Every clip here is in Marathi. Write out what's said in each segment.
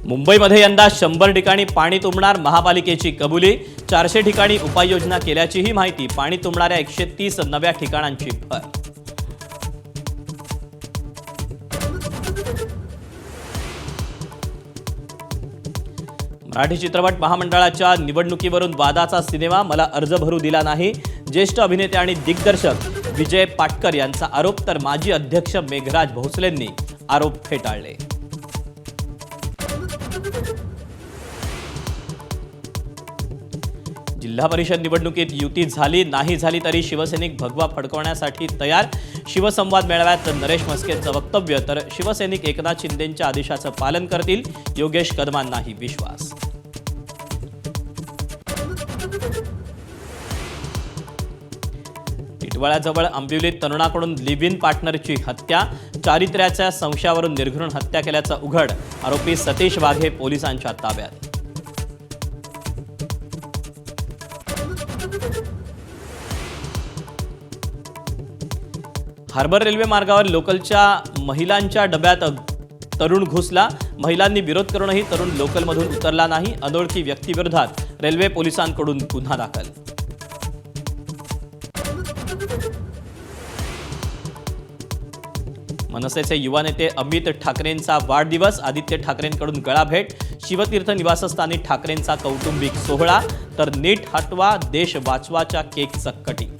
मुंबईमध्ये यंदा 100 ठिकाणी पाणी तुंबणार, महापालिकेची कबुली। 400 ठिकाणी उपाययोजना केल्याचीही माहिती। पाणी तुंबणाऱ्या 130 नव्या ठिकाणांची भर। मराठी चित्रपट महामंडळाच्या निवडणुकीवरून वादाचा सिनेमा, मला अर्ज भरू दिला नाही। ज्येष्ठ अभिनेते आणि दिग्दर्शक विजय पाटकर यांचा आरोप, तर माजी अध्यक्ष मेघराज भोसलेंनी आरोप फेटाळले। जिल्हा परिषद निवडणुकीत युती झाली नाही झाली तरी शिवसैनिक भगवा फडकवण्यासाठी तयार। शिवसंवाद मेळाव्यात नरेश म्हस्केंचं वक्तव्य, तर शिवसैनिक एकनाथ शिंदेंच्या आदेशाचं पालन करतील, योगेश कदमांनाही विश्वास। टिटवाळ्याजवळ आंबिवलीत तरुणाकडून लिव्ह इन पार्टनरची हत्या। चारित्र्याच्या संशयावरून निर्घृण हत्या केल्याचं उघड। आरोपी सतीश वाघे पोलिसांच्या ताब्यात। हार्बर रेल्वे मार्गावर लोकलच्या महिलांच्या डब्यात तरुण घुसला। महिलांनी विरोध करूनही तरुण लोकलमधून उतरला नाही। अनोळखी व्यक्तीविरोधात रेल्वे पोलिसांकडून गुन्हा दाखल। मनसेचे युवा नेते अमित ठाकरेंचा वाढदिवस। आदित्य ठाकरेंकडून गळाभेट। शिवतीर्थ निवासस्थानी ठाकरेंचा कौटुंबिक सोहळा, तर नीट हटवा देश वाचवाच्या केकचं कटिंग।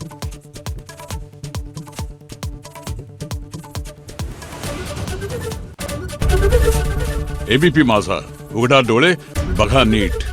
एबीपी माझा, उघडा डोळे बघा नीट।